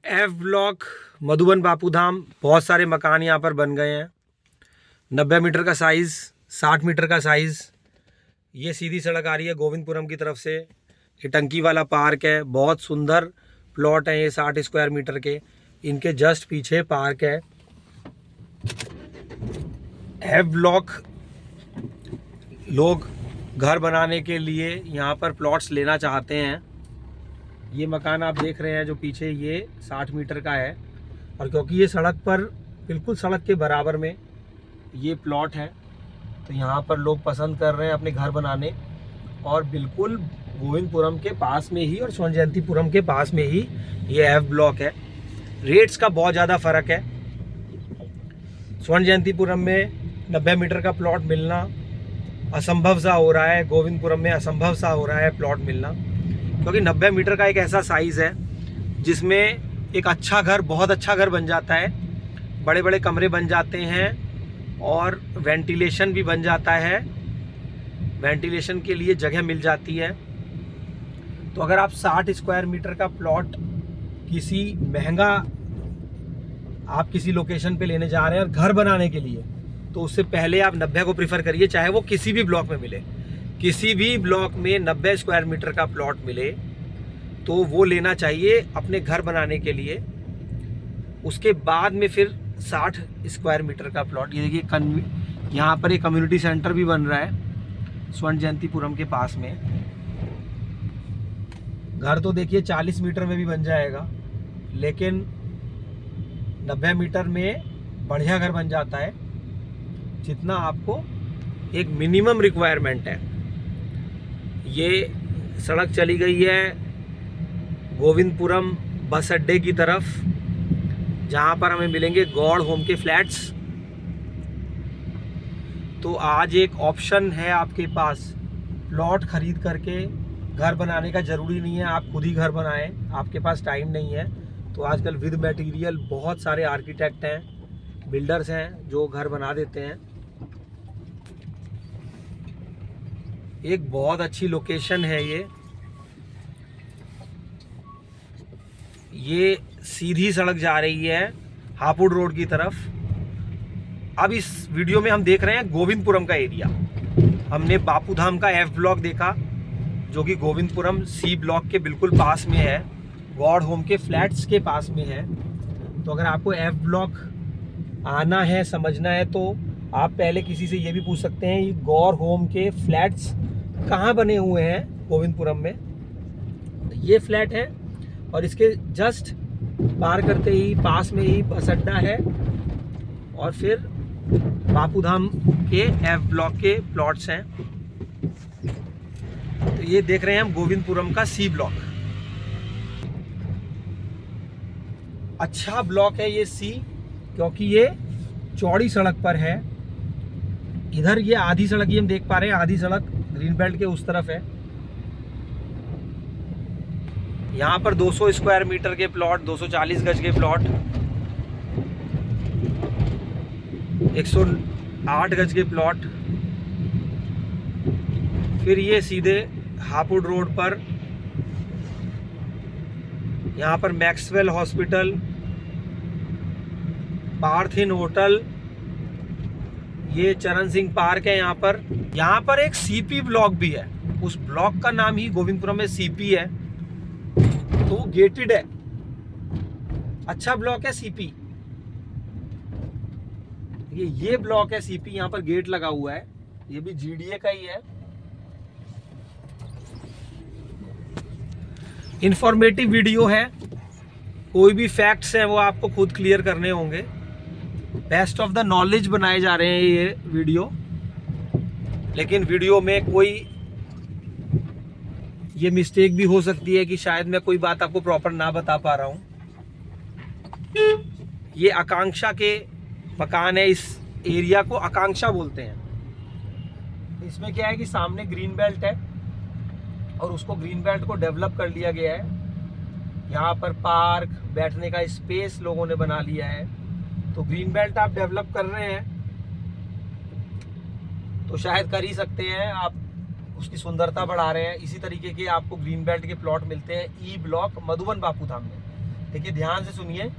F block Madhuban Bapudham. बहुत सारे मकान यहाँ पर बन गए हैं। 90 मीटर का साइज़, 60 मीटर का साइज़। ये सीधी सड़क आ रही है गोविंदपुरम की तरफ से। ये टंकी वाला पार्क है। बहुत सुंदर प्लॉट है ये 60 स्क्वायर मीटर के। इनके जस्ट पीछे पार्क है। एफ ब्लॉक लोग घर बनाने के लिए यहाँ पर प्लॉट्स लेना चाहते हैं। ये मकान आप देख रहे हैं जो पीछे, ये 60 मीटर का है। और क्योंकि ये सड़क पर, बिल्कुल सड़क के बराबर में ये प्लॉट है, तो यहाँ पर लोग पसंद कर रहे हैं अपने घर बनाने। और बिल्कुल गोविंदपुरम के पास में ही और स्वर्ण जयंतीपुरम के पास में ही ये एफ ब्लॉक है। रेट्स का बहुत ज़्यादा फ़र्क है। स्वर्ण जयंतीपुरम में 90 मीटर का प्लॉट मिलना असंभव सा हो रहा है, गोविंदपुरम में असंभव सा हो रहा है प्लॉट मिलना। क्योंकि 90 मीटर का एक ऐसा साइज़ है जिसमें एक अच्छा घर, बहुत अच्छा घर बन जाता है। बड़े बड़े कमरे बन जाते हैं और वेंटिलेशन भी बन जाता है। वेंटिलेशन के लिए जगह मिल जाती है। तो अगर आप 60 स्क्वायर मीटर का प्लॉट किसी महंगा, आप किसी लोकेशन पे लेने जा रहे हैं और घर बनाने के लिए, तो उससे पहले आप 90 को प्रीफर करिए, चाहे वो किसी भी ब्लॉक में मिले। किसी भी ब्लॉक में 90 स्क्वायर मीटर का प्लॉट मिले तो वो लेना चाहिए अपने घर बनाने के लिए। उसके बाद में फिर 60 स्क्वायर मीटर का प्लॉट, ये देखिए यहाँ पर एक कम्युनिटी सेंटर भी बन रहा है स्वर्ण जयंतीपुरम के पास में। घर तो देखिए 40 मीटर में भी बन जाएगा, लेकिन 90 मीटर में बढ़िया घर बन जाता है, जितना आपको एक मिनिमम रिक्वायरमेंट है। ये सड़क चली गई है गोविंदपुरम बस अड्डे की तरफ, जहाँ पर हमें मिलेंगे गौड़ होम के फ्लैट्स। तो आज एक ऑप्शन है आपके पास, प्लॉट खरीद करके घर बनाने का। ज़रूरी नहीं है आप खुद ही घर बनाएं, आपके पास टाइम नहीं है तो आजकल विद मटेरियल बहुत सारे आर्किटेक्ट हैं, बिल्डर्स हैं जो घर बना देते हैं। एक बहुत अच्छी लोकेशन है ये सीधी सड़क जा रही है हापुड़ रोड की तरफ। अब इस वीडियो में हम देख रहे हैं गोविंदपुरम का एरिया। हमने बापूधाम का एफ ब्लॉक देखा जो कि गोविंदपुरम सी ब्लॉक के बिल्कुल पास में है, गॉड होम के फ्लैट्स के पास में है। तो अगर आपको एफ ब्लॉक आना है, समझना है, तो आप पहले किसी से ये भी पूछ सकते हैं ये गौर होम के फ्लैट्स कहाँ बने हुए हैं गोविंदपुरम में। ये फ्लैट है और इसके जस्ट पार करते ही पास में ही बस अड्डा है और फिर बापूधाम के एफ ब्लॉक के प्लॉट्स हैं। तो ये देख रहे हैं हम गोविंदपुरम का सी ब्लॉक। अच्छा ब्लॉक है ये सी, क्योंकि ये चौड़ी सड़क पर है। इधर ये आधी सड़क ही हम देख पा रहे हैं, आधी सड़क ग्रीन बेल्ट के उस तरफ है। यहाँ पर 200 स्क्वायर मीटर के प्लॉट, 240 गज के प्लॉट, 108 गज के प्लॉट। फिर ये सीधे हापुड़ रोड पर यहाँ पर मैक्सवेल हॉस्पिटल, पार्थिन होटल, ये चरण सिंह पार्क है। यहाँ पर एक सीपी ब्लॉक भी है। उस ब्लॉक का नाम ही गोविंदपुरम में सीपी है, तो वो गेटेड है। अच्छा ब्लॉक है सीपी। ये ब्लॉक है सीपी, यहाँ पर गेट लगा हुआ है। ये भी जीडीए का ही है। इंफॉर्मेटिव वीडियो है, कोई भी फैक्ट्स हैं वो आपको खुद क्लियर करने होंगे। बेस्ट ऑफ द नॉलेज बनाए जा रहे हैं ये वीडियो, लेकिन वीडियो में कोई ये मिस्टेक भी हो सकती है कि शायद मैं कोई बात आपको प्रॉपर ना बता पा रहा हूँ। ये आकांक्षा के मकान है, इस एरिया को आकांक्षा बोलते हैं। इसमें क्या है कि सामने ग्रीन बेल्ट है और उसको ग्रीन बेल्ट को डेवलप कर लिया गया है। यहाँ पर पार्क, बैठने का स्पेस लोगों ने बना लिया है। तो ग्रीन बेल्ट आप डेवलप कर रहे हैं तो शायद कर ही सकते हैं, आप उसकी सुंदरता बढ़ा रहे हैं। इसी तरीके के आपको ग्रीन बेल्ट के प्लॉट मिलते हैं ई ब्लॉक मधुबन बापूधाम में। देखिए ध्यान से सुनिए।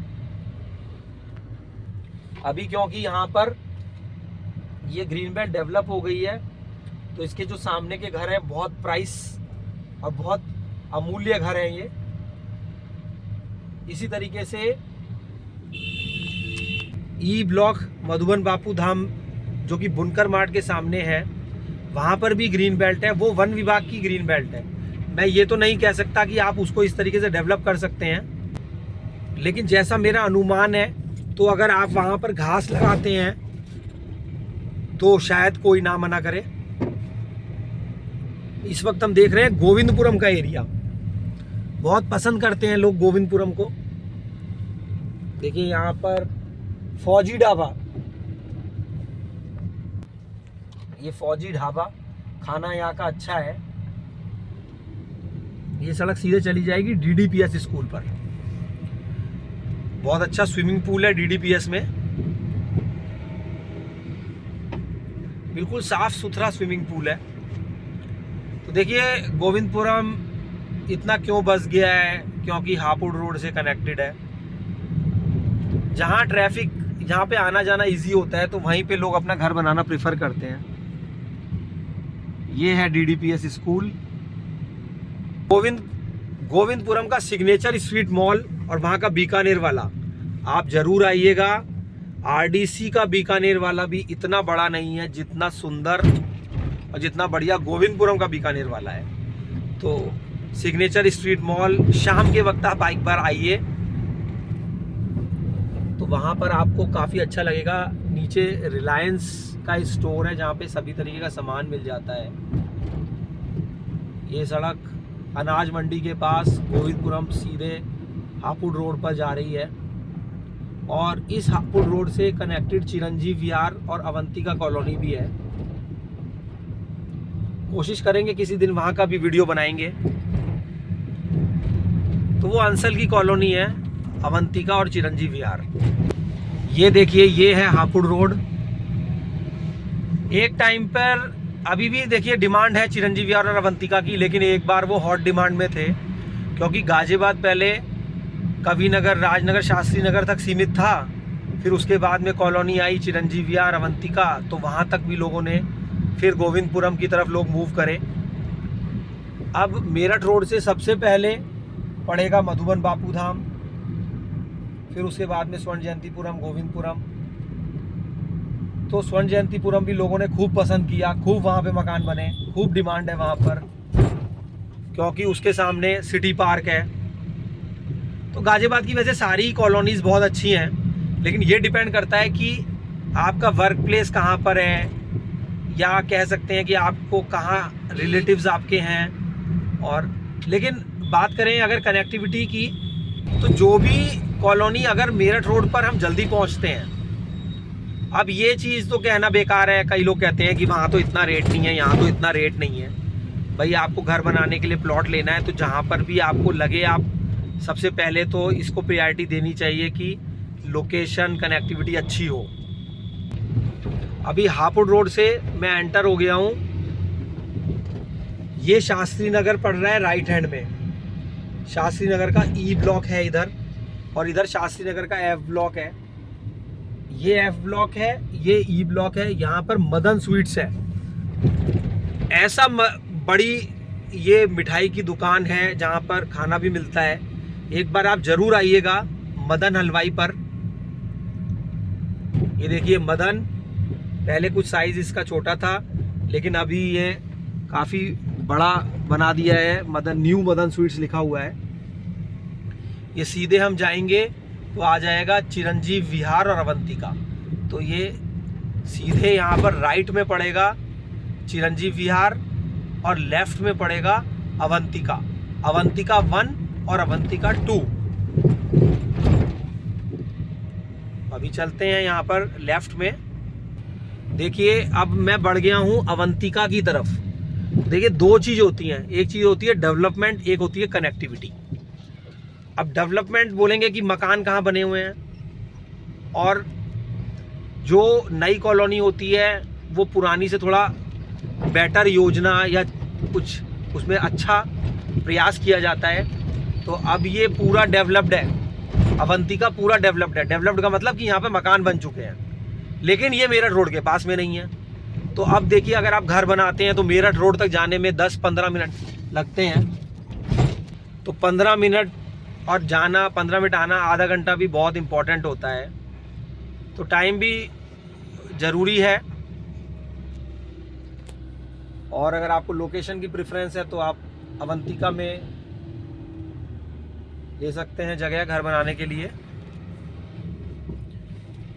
अभी क्योंकि यहाँ पर ये ग्रीन बेल्ट डेवलप हो गई है, तो इसके जो सामने के घर हैं बहुत प्राइस और बहुत अमूल्य घर हैं ये। इसी तरीके से ई ब्लॉक मधुबन बापू धाम जो कि बुनकर मार्ट के सामने है, वहाँ पर भी ग्रीन बेल्ट है। वो वन विभाग की ग्रीन बेल्ट है। मैं ये तो नहीं कह सकता कि आप उसको इस तरीके से डेवलप कर सकते हैं, लेकिन जैसा मेरा अनुमान है तो अगर आप वहाँ पर घास लगाते हैं तो शायद कोई ना मना करे। इस वक्त हम देख रहे हैं गोविंदपुरम का एरिया, बहुत पसंद करते हैं लोग गोविंदपुरम को। देखिए यहाँ पर फौजी ढाबा, ये फौजी ढाबा, खाना यहाँ का अच्छा है। ये सड़क सीधे चली जाएगी DDPS स्कूल पर। बहुत अच्छा स्विमिंग पूल है DDPS में, बिल्कुल साफ सुथरा स्विमिंग पूल है। तो देखिए गोविंदपुरम इतना क्यों बस गया है, क्योंकि हापुड़ रोड से कनेक्टेड है। जहाँ ट्रैफिक, जहाँ पे आना जाना इजी होता है, तो वहीं पे लोग अपना घर बनाना प्रेफर करते हैं। ये है DDPS स्कूल। गोविंदपुरम का सिग्नेचर स्वीट मॉल और वहाँ का बीकानेर वाला, आप जरूर आइएगा। RDC का बीकानेर वाला भी इतना बड़ा नहीं है जितना सुंदर और जितना बढ़िया गोविंदपुरम का बीकानेर वाला है। तो सिग्नेचर स्ट्रीट मॉल शाम के वक्त आप एक बार आइए, तो वहाँ पर आपको काफ़ी अच्छा लगेगा। नीचे रिलायंस का स्टोर है जहाँ पे सभी तरीके का सामान मिल जाता है। ये सड़क अनाज मंडी के पास गोविंदपुरम सीधे हापुड़ रोड पर जा रही है, और इस हापुड़ रोड से कनेक्टेड चिरंजीव विहार और अवंतिका कॉलोनी भी है। कोशिश करेंगे किसी दिन वहाँ का भी वीडियो बनाएंगे। तो वो अंसल की कॉलोनी है, अवंतिका और चिरंजीव विहार। ये देखिए, ये है हापुड़ रोड। एक टाइम पर अभी भी देखिए डिमांड है चिरंजीव विहार और अवंतिका की, लेकिन एक बार वो हॉट डिमांड में थे, क्योंकि गाजियाबाद पहले कविनगर, राजनगर, शास्त्री नगर तक सीमित था। फिर उसके बाद में कॉलोनी आई चिरंजीव विहार, अवंतिका, तो वहाँ तक भी लोगों ने फिर गोविंदपुरम की तरफ लोग मूव करे। अब मेरठ रोड से सबसे पहले पड़ेगा मधुबन बापू धाम, फिर उसके बाद में स्वर्ण जयंतीपुरम, गोविंदपुरम। तो स्वर्ण जयंतीपुरम भी लोगों ने खूब पसंद किया, खूब वहाँ पे मकान बने, खूब डिमांड है वहाँ पर, क्योंकि उसके सामने सिटी पार्क है। तो गाजियाबाद की वैसे सारी कॉलोनीज़ बहुत अच्छी हैं, लेकिन ये डिपेंड करता है कि आपका वर्क प्लेस कहाँ पर है, या कह सकते हैं कि आपको कहाँ रिलेटिव्स आपके हैं। और लेकिन बात करें अगर कनेक्टिविटी की, तो जो भी कॉलोनी, अगर मेरठ रोड पर हम जल्दी पहुँचते हैं। अब ये चीज़ तो कहना बेकार है, कई लोग कहते हैं कि वहाँ तो इतना रेट नहीं है, यहाँ तो इतना रेट नहीं है। भाई आपको घर बनाने के लिए प्लॉट लेना है, तो जहाँ पर भी आपको लगे, आप सबसे पहले तो इसको प्रायोरिटी देनी चाहिए कि लोकेशन, कनेक्टिविटी अच्छी हो। अभी हापुड़ रोड से मैं एंटर हो गया हूँ। ये शास्त्री नगर पड़ रहा है राइट हैंड में। शास्त्री नगर का E ब्लॉक है इधर, और इधर शास्त्री नगर का F ब्लॉक है। ये F ब्लॉक है, ये E ब्लॉक है। यहाँ पर मदन स्वीट्स है, ऐसा बड़ी ये मिठाई की दुकान है जहाँ पर खाना भी मिलता है। एक बार आप जरूर आइएगा मदन हलवाई पर। ये देखिए मदन, पहले कुछ साइज इसका छोटा था, लेकिन अभी ये काफ़ी बड़ा बना दिया है। मदन, न्यू मदन स्वीट्स लिखा हुआ है। ये सीधे हम जाएंगे तो आ जाएगा चिरंजीव विहार और अवंतिका। तो ये सीधे यहाँ पर राइट में पड़ेगा चिरंजीव विहार और लेफ्ट में पड़ेगा अवंतिका। अवंतिका 1 और अवंतिका 2। अभी चलते हैं यहाँ पर लेफ्ट में। देखिए अब मैं बढ़ गया हूँ अवंतिका की तरफ। देखिए दो चीज़ होती हैं, एक चीज़ होती है डेवलपमेंट, एक होती है कनेक्टिविटी। अब डेवलपमेंट बोलेंगे कि मकान कहाँ बने हुए हैं, और जो नई कॉलोनी होती है वो पुरानी से थोड़ा बेटर योजना या कुछ उसमें अच्छा प्रयास किया जाता है। तो अब ये पूरा डेवलप्ड है, अवंतिका पूरा डेवलप्ड है। डेवलप्ड का मतलब कि यहाँ पे मकान बन चुके हैं, लेकिन ये मेरठ रोड के पास में नहीं है। तो अब देखिए, अगर आप घर बनाते हैं तो मेरठ रोड तक जाने में 10-15 मिनट लगते हैं। तो 15 मिनट और जाना, 15 मिनट आना, आधा घंटा भी बहुत इम्पोर्टेंट होता है। तो टाइम भी ज़रूरी है। और अगर आपको लोकेशन की प्रेफरेंस है तो आप अवंतिका में ले सकते हैं जगह घर बनाने के लिए।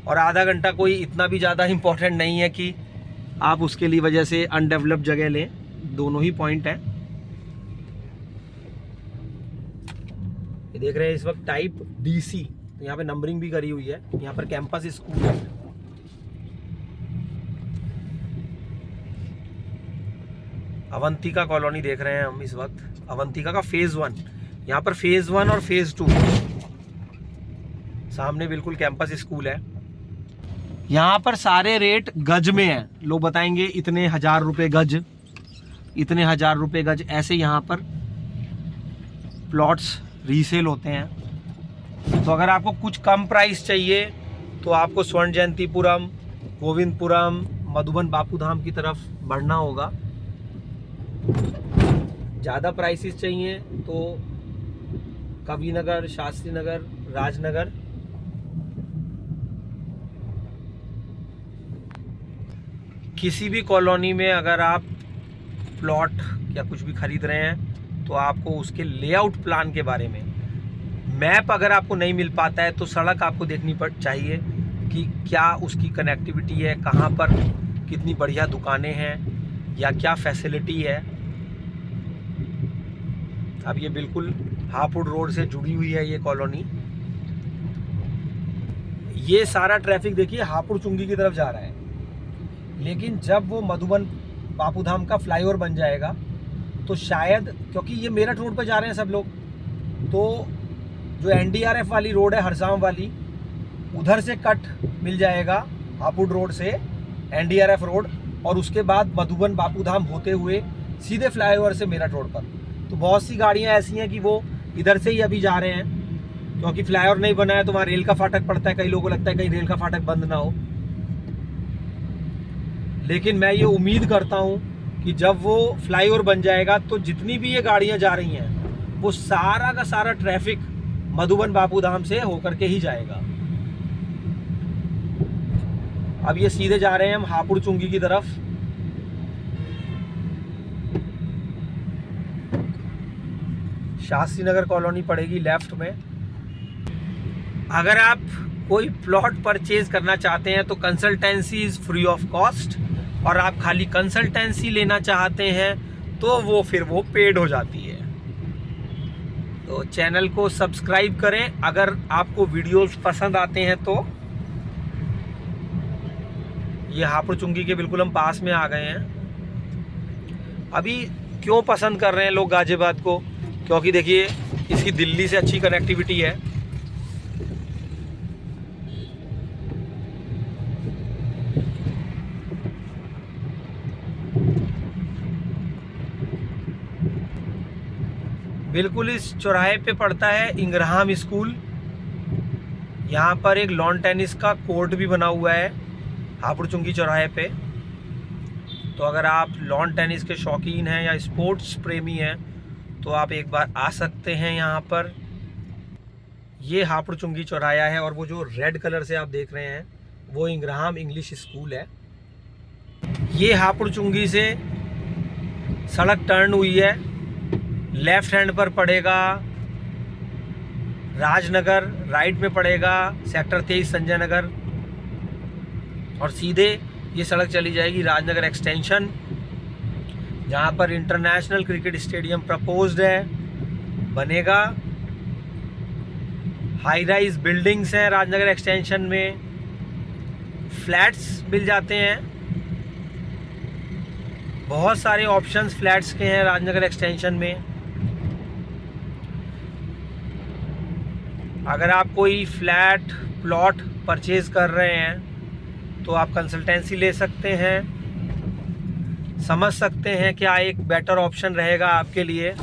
और आधा घंटा कोई इतना भी ज़्यादा इम्पोर्टेंट नहीं है कि आप उसके लिए वजह से अनडेवलप्ड जगह लें। दोनों ही पॉइंट हैं। ये देख रहे हैं इस वक्त टाइप DC, तो यहाँ पे नंबरिंग भी करी हुई है। यहाँ पर कैंपस स्कूल है। अवंतिका कॉलोनी देख रहे हैं हम इस वक्त। अवंतिका का फेज़ 1, यहाँ पर फेज़ 1 और फेज़ 2, सामने बिल्कुल कैंपस स्कूल है। यहाँ पर सारे रेट गज में हैं। लोग बताएंगे इतने 1000 रुपये गज, इतने 1000 रुपये गज, ऐसे यहाँ पर प्लॉट्स रीसेल होते हैं। तो अगर आपको कुछ कम प्राइस चाहिए तो आपको स्वर्ण जयंतीपुरम, गोविंदपुरम, मधुबन बापूधाम की तरफ बढ़ना होगा। ज़्यादा प्राइसेस चाहिए तो कविनगर, शास्त्री नगर, राजनगर। किसी भी कॉलोनी में अगर आप प्लॉट या कुछ भी खरीद रहे हैं तो आपको उसके लेआउट प्लान के बारे में मैप अगर आपको नहीं मिल पाता है तो सड़क आपको देखनी चाहिए कि क्या उसकी कनेक्टिविटी है, कहाँ पर कितनी बढ़िया दुकानें हैं या क्या फैसिलिटी है। अब ये बिल्कुल हापुड़ रोड से जुड़ी हुई है ये कॉलोनी। ये सारा ट्रैफिक देखिए हापुड़ चुंगी की तरफ जा रहा है, लेकिन जब वो मधुबन बापूधाम का फ्लाईओवर बन जाएगा तो शायद, क्योंकि ये मेरठ रोड पर जा रहे हैं सब लोग, तो जो NDRF वाली रोड है हरसाम वाली, उधर से कट मिल जाएगा हापुड़ रोड से NDRF रोड, और उसके बाद मधुबन बापूधाम होते हुए सीधे फ्लाईओवर से मेरठ रोड पर। तो बहुत सी गाड़ियां ऐसी हैं कि वो इधर से ही अभी जा रहे हैं, क्योंकि फ्लाईओवर नहीं बना है तो वहाँ रेल का फाटक पड़ता है। कई लोगों को लगता है कहीं रेल का फाटक बंद ना हो, लेकिन मैं ये उम्मीद करता हूँ कि जब वो फ्लाईओवर बन जाएगा तो जितनी भी ये गाड़ियाँ जा रही हैं वो सारा का सारा ट्रैफिक मधुबन बापूधाम से होकर के ही जाएगा। अब ये सीधे जा रहे हैं हम हापुड़ चुंगी की तरफ। शास्त्री नगर कॉलोनी पड़ेगी लेफ्ट में। अगर आप कोई प्लॉट परचेज करना चाहते हैं तो consultancy is free of cost, और आप खाली कंसल्टेंसी लेना चाहते हैं तो वो फिर वो पेड हो जाती है। तो चैनल को सब्सक्राइब करें अगर आपको वीडियोस पसंद आते हैं तो। ये हापुड़ चुंगी के बिल्कुल हम पास में आ गए हैं। अभी क्यों पसंद कर रहे हैं लोग गाजियाबाद को, क्योंकि देखिए इसकी दिल्ली से अच्छी कनेक्टिविटी है। बिल्कुल इस चौराहे पे पड़ता है इंग्रहाम स्कूल। यहाँ पर एक लॉन टेनिस का कोर्ट भी बना हुआ है हापुड़ चुंगी चौराहे पे। तो अगर आप लॉन टेनिस के शौकीन हैं या स्पोर्ट्स प्रेमी हैं तो आप एक बार आ सकते हैं यहाँ पर। ये हापुड़ चुंगी चौराहा है, और वो जो रेड कलर से आप देख रहे हैं वो इंग्रहाम इंग्लिश स्कूल है। ये हापुड़ चुंगी से सड़क टर्न हुई है, लेफ्ट हैंड पर पड़ेगा राजनगर, राइट में पड़ेगा सेक्टर 23 संजय नगर, और सीधे ये सड़क चली जाएगी राजनगर एक्सटेंशन, जहाँ पर इंटरनेशनल क्रिकेट स्टेडियम प्रपोज्ड है, बनेगा। हाई राइज बिल्डिंग्स हैं राजनगर एक्सटेंशन में, फ्लैट्स मिल जाते हैं, बहुत सारे ऑप्शंस फ्लैट्स के हैं राजनगर एक्सटेंशन में। अगर आप कोई फ्लैट प्लॉट परचेज कर रहे हैं तो आप कंसल्टेंसी ले सकते हैं, समझ सकते हैं क्या एक बेटर ऑप्शन रहेगा आपके लिए।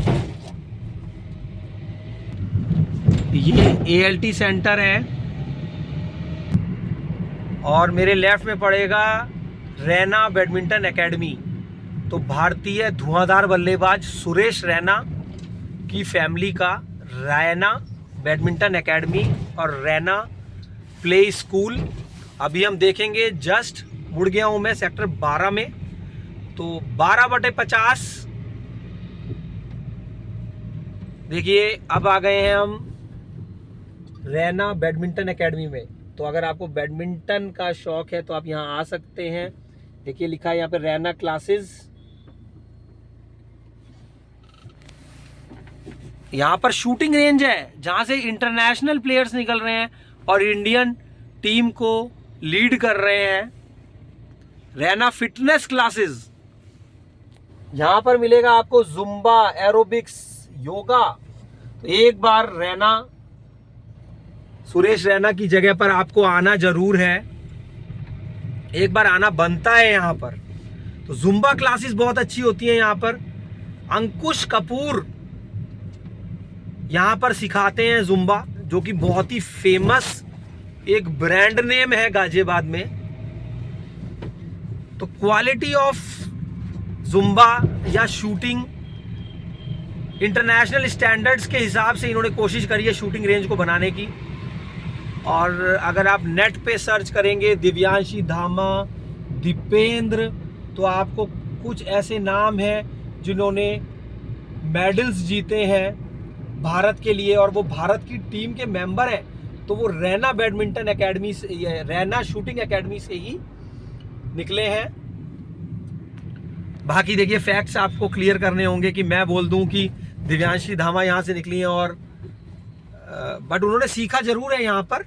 ये ALT सेंटर है और मेरे लेफ्ट में पड़ेगा रैना बैडमिंटन एकेडमी। तो भारतीय धुआंधार बल्लेबाज सुरेश रैना की फैमिली का रैना बैडमिंटन एकेडमी और रैना प्ले स्कूल अभी हम देखेंगे। जस्ट मुड़ गया हूँ मैं सेक्टर 12 में, तो 12/50 देखिए अब आ गए हैं हम रैना बैडमिंटन एकेडमी में। तो अगर आपको बैडमिंटन का शौक है तो आप यहाँ आ सकते हैं। देखिए लिखा है यहाँ पे रैना क्लासेस। यहाँ पर शूटिंग रेंज है जहाँ से इंटरनेशनल प्लेयर्स निकल रहे हैं और इंडियन टीम को लीड कर रहे हैं। रैना फिटनेस क्लासेस, यहाँ पर मिलेगा आपको जुम्बा, एरोबिक्स, योगा। तो एक बार रैना सुरेश रैना की जगह पर आपको आना जरूर है, एक बार आना बनता है यहाँ पर। तो जुम्बा क्लासेस बहुत अच्छी होती हैं यहाँ पर। अंकुश कपूर यहाँ पर सिखाते हैं जुम्बा, जो कि बहुत ही फेमस एक ब्रांड नेम है गाजियाबाद में। तो क्वालिटी ऑफ जुम्बा या शूटिंग इंटरनेशनल स्टैंडर्ड्स के हिसाब से इन्होंने कोशिश करी है शूटिंग रेंज को बनाने की। और अगर आप नेट पे सर्च करेंगे दिव्यांशी धामा, दीपेंद्र, तो आपको कुछ ऐसे नाम हैं जिन्होंने मेडल्स जीते हैं भारत के लिए और वो भारत की टीम के मेंबर हैं। तो वो रैना बैडमिंटन एकेडमी से, रैना शूटिंग एकेडमी से ही निकले हैं। बाकी देखिए फैक्ट्स आपको क्लियर करने होंगे कि मैं बोल दूं कि दिव्यांशी धामा यहाँ से निकली हैं और बट उन्होंने सीखा जरूर है यहाँ पर।